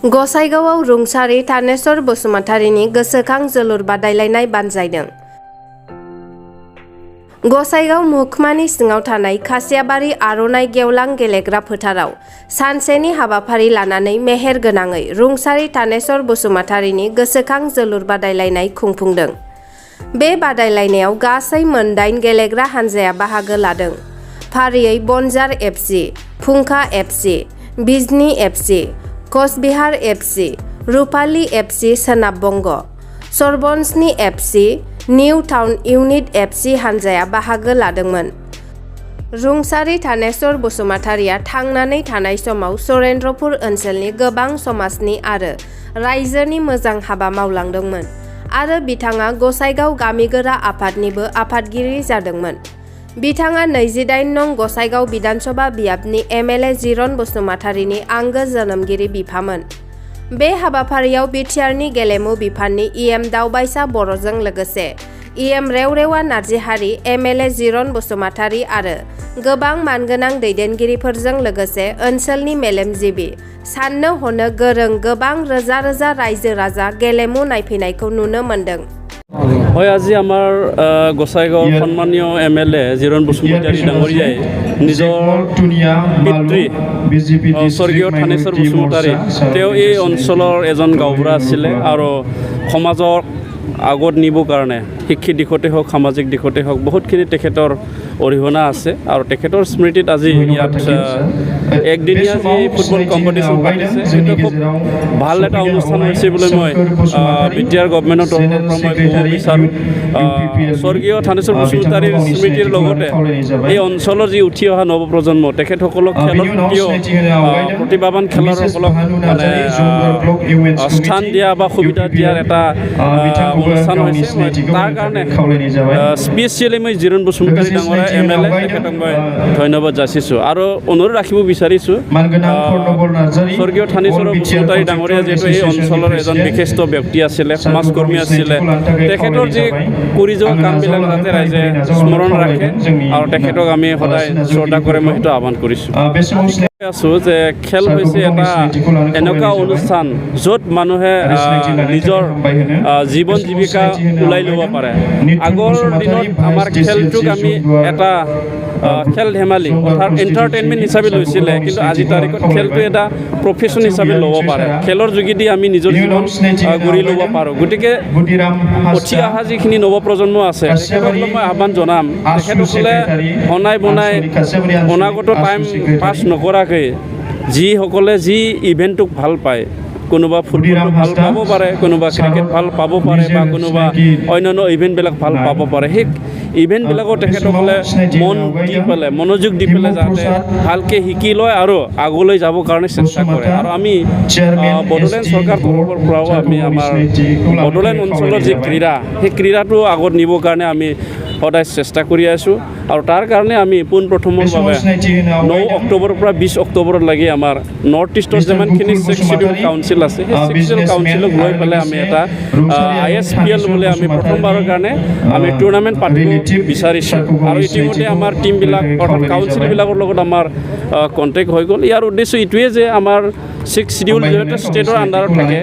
गसाइगावआव रुंसारि थानेश्वर बसुमतारीनि गोसोखां जोलुर बादायलायनाय बानजायदों। गसाइगाव महकुमानि सिङाव थानाय खासियाबारि आर'नाइ गेवलां गेलेग्रा फोथाराव सानसेनि हाबाफारि लानानै मेहेर गोनाङै रुंसारि थानेश्वर बसुमतारीनि गोसोखां जोलुर बादायलायनाय खुंफुंदों। बे बादायलायनायाव गासै मोन8 गेलेग्रा हानजाया बाहागो लादों। फारियै बनजार एफसि, फुंखा FC, Bijni FC, Coochbehar FC, Rupali FC सोनाब बंग, सरबन्सनि FC, new town unit FC हानजाया बाहागो लादोंमोन। रुंसारि थानेश्वर बसुमतारीया थांनानै थानाय समाव सरेन्द्रपुर ओनसोलनि गोबां समाजनि आरो रायजोनि मोजां हाबा मावलांदोंमोन आरो बिथाङा गसाइगाव गामिगोरा आफादनिबो आफादगिरि जादोंमोन। बिथाङा 28 नं गसाइगाव बिधानसभा बियाबनि एमएलए जिरन बसुमतारीनि आंगो जोनोमगिरि बिफामोन। बे हाबाफारियाव बिटिआरनि गेलेमु बिफाननि इएम दावबायसा बर'जों लोगोसे इएम रेवरेवा नार्जिहारि, एमएलए जिरन बसुमतारी आरो गोबां मानगोनां दैदेनगिरिफोरजों लोगोसे ओनसोलनि मेलेमजिबि, साननो हनो गोरों गोबां रोजा रोजा रायजो राजा गेलेमु नायफैनायखौ नुनो मोन्दों। হয়, আজি আমাৰ গোসাইগাঁৱৰ সন্মানীয় এমএলএ জিৰণ বসুমতাৰী ডাঙৰীয়াই নিজৰ পিতৃ স্বৰ্গীয় থানেশ্বৰ বসুমতাৰী, তেওঁ এই অঞ্চলৰ এজন গাঁওবুঢ়া আছিলে আৰু সমাজক আগত নিবৰ কাৰণে শিক্ষিত দিশতে হওক, সামাজিক দিশতে হওক বহুতখিনি তেখেতৰ অৰিহণা আছে আৰু তেখেতৰ স্মৃতিত আজি ইয়াত একদিনীয়া যি ফুটবল কম্পিটিশ্যন পাতিছে, সেইটো খুব ভাল এটা অনুষ্ঠান হৈছে বুলি মই বিটিআৰ গভৰ্ণমেণ্টৰ তৰফৰ পৰা মই ক'ব বিচাৰোঁ। স্বৰ্গীয় থানেশ্বৰ বসুমতাৰীৰ স্মৃতিৰ লগতে এই অঞ্চলৰ যি উঠি অহা নৱপ্ৰজন্ম, তেখেতসকলক খেলৰ প্ৰতিও প্ৰতিভাৱান খেলুৱৈসকলক মানে স্থান দিয়া বা সুবিধা দিয়াৰ এটা অনুষ্ঠান হৈছে। তাৰ কাৰণে স্পেচিয়েলি মই জিৰণ বসুমতাৰী ডাঙৰীয়া এমএলএ তেখেতক মই ধন্যবাদ যাচিছোঁ আৰু অনুৰোধ ৰাখিব বিচাৰিছোঁ। স্বৰ্গীয় থানেশ্বৰ বসুমতাৰী ডাঙৰীয়া যিহেতু এই অঞ্চলৰ এজন বিশিষ্ট ব্যক্তি আছিলে, সমাজকৰ্মী আছিলে, তেখেতৰ যি কৰি যোৱা কামবিলাক যাতে ৰাইজে স্মৰণ ৰাখে আৰু তেখেতক আমি সদায় শ্ৰদ্ধা কৰে, মই সেইটো আহ্বান কৰিছোঁ। আছোঁ যে খেল হৈছে এটা এনেকুৱা অনুষ্ঠান য'ত মানুহে নিজৰ জীৱন জীৱিকা ওলাই ল'ব পাৰে। আগৰ দিনত আমাৰ খেলটোক আমি এটা খেল ধেমালি অৰ্থাৎ এণ্টাৰটেইনমেণ্ট হিচাপে লৈছিলে, কিন্তু আজিৰ তাৰিখত খেলটো এটা প্ৰফেশ্যন হিচাপে ল'ব পাৰে। খেলৰ যোগেদি আমি নিজৰ জীৱন গঢ়ি ল'ব পাৰোঁ। গতিকে উঠি অহা যিখিনি নৱপ্ৰজন্ম আছে তেখেতসকলক মই আহ্বান জনাম, তেখেতসকলে অনাই বনাই অনাগত টাইম পাছ নকৰাকৈ যিসকলে যি ইভেণ্টটোক ভাল পায়, কোনোবা ফুটবলটো ভাল পাব পাৰে, কোনোবা ক্ৰিকেট ভাল পাব পাৰে বা কোনোবা অন্যান্য ইভেণ্টবিলাক ভাল পাব পাৰে, সেই ইভেণ্টবিলাকো তেখেতসকলে মন দি পেলাই, মনোযোগ দি পেলাই যাতে ভালকৈ শিকি লয় আৰু আগলৈ যাবৰ কাৰণে চেষ্টা কৰে। আৰু আমি বড়োলেণ্ড চৰকাৰ তৰফৰ পৰাও আমি আমাৰ বড়োলেণ্ড অঞ্চলৰ যি ক্ৰীড়া, সেই ক্ৰীড়াটো আগত নিবৰ কাৰণে আমি সদায় চেষ্টা কৰি আছোঁ আৰু তাৰ কাৰণে আমি পোনপ্ৰথমৰ বাবে 9 অক্টোবৰৰ পৰা 20 অক্টোবৰলৈকে আমাৰ নৰ্থ ইষ্টৰ যিমানখিনি 6 শিডিউল কাউন্সিল আছে, সেই 6 শিডিউল কাউন্সিলক লৈ পেলাই আমি এটা ISPL বুলি আমি প্ৰথমবাৰৰ কাৰণে আমি টুৰ্ণামেণ্ট পাতিব বিচাৰিছোঁ আৰু ইতিমধ্যে আমাৰ টীমবিলাক অৰ্থাৎ কাউন্সিলবিলাকৰ লগত আমাৰ কণ্টেক্ট হৈ গ'ল। ইয়াৰ উদ্দেশ্য এইটোৱে যে আমাৰ 6 শিডিউল যিহেতু ষ্টেটৰ আণ্ডাৰত থাকে,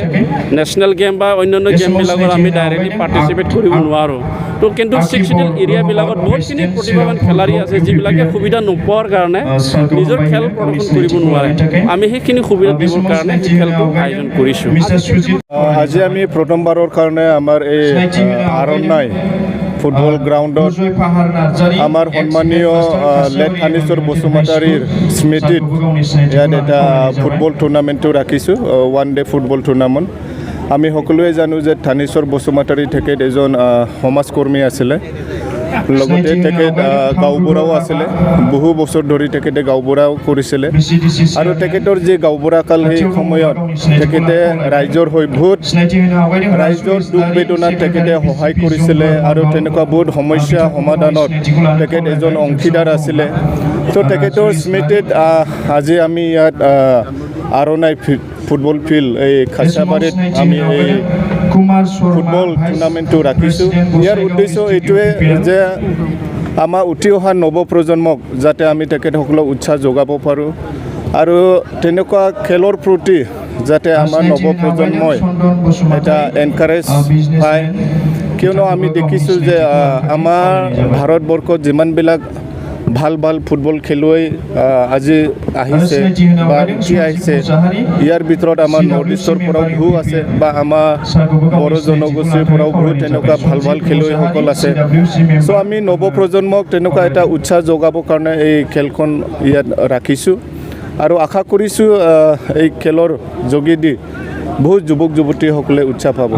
নেশ্যনেল গেম বা অন্যান্য গেমবিলাকত আমি ডাইৰেক্টলি পাৰ্টিচিপেট কৰিব নোৱাৰোঁ। তো কিন্তু 6 শিডিউল এৰিয়াবিলাকত বহুতখিনি প্ৰতিভাৱান খেলাৰী আছে যিবিলাকে সুবিধা নোপোৱাৰ কাৰণে নিজৰ খেল প্ৰদৰ্শন কৰিব নোৱাৰে। আমি সেইখিনি সুবিধা দিবৰ কাৰণে খেলটো আয়োজন কৰিছোঁ। আজি আমি প্ৰথমবাৰৰ কাৰণে আমাৰ এই আৰণ্যাই ফুটবল গ্ৰাউণ্ডত আমাৰ সন্মানীয় লেট থানেশ্বৰ বসুমতাৰীৰ স্মৃতিত ইয়াত এটা ফুটবল টুৰ্ণামেণ্টটো ৰাখিছোঁ, 1 ডে ফুটবল টুৰ্ণামেণ্ট। আমি সকলোৱে জানো যে থানেশ্বৰ বসুমতাৰী তেখেত এজন সমাজকৰ্মী আছিলে, লগতে তেখেত গাঁওবুঢ়াও আছিলে। বহু বছৰ ধৰি তেখেতে গাঁওবুঢ়াও কৰিছিলে আৰু তেখেতৰ যি গাঁওবুঢ়া কাল, সেই সময়ত তেখেতে ৰাইজৰ হৈ বহুত ৰাইজৰ দুখ বেদনাত তেখেতে সহায় কৰিছিলে আৰু তেনেকুৱা বহুত সমস্যা সমাধানত তেখেত এজন অংশীদাৰ আছিলে। তো তেখেতৰ স্মৃতিত আজি আমি ইয়াত আৰনাই ফুটবল ফিল্ড এই খাচিয়াবাৰীত আমি এই ফুটবল টুৰ্ণামেণ্টটো ৰাখিছোঁ। ইয়াৰ উদ্দেশ্য এইটোৱে যে আমাৰ উঠি অহা নৱপ্ৰজন্মক যাতে আমি তেখেতসকলক উৎসাহ যোগাব পাৰোঁ আৰু তেনেকুৱা খেলৰ প্ৰতি যাতে আমাৰ নৱপ্ৰজন্মই এটা এনকাৰেজ পায় কিয়নো আমি দেখিছোঁ যে আমাৰ ভাৰতবৰ্ষত যিমানবিলাক ভাল ভাল ফুটবল খেলুৱৈ আজি আহিছে বা উঠি আহিছে ইয়াৰ ভিতৰত আমাৰ নৰ্থ ইষ্টৰ পৰাও বহু আছে বা আমাৰ বড়ো জনগোষ্ঠীৰ পৰাও বহুত তেনেকুৱা ভাল ভাল খেলুৱৈসকল আছে চ' আমি নৱপ্ৰজন্মক তেনেকুৱা এটা উৎসাহ যোগাবৰ কাৰণে এই খেলখন ইয়াত ৰাখিছোঁ আৰু আশা কৰিছোঁ এই খেলৰ যোগেদি বহুত যুৱক যুৱতীসকলে উৎসাহ পাব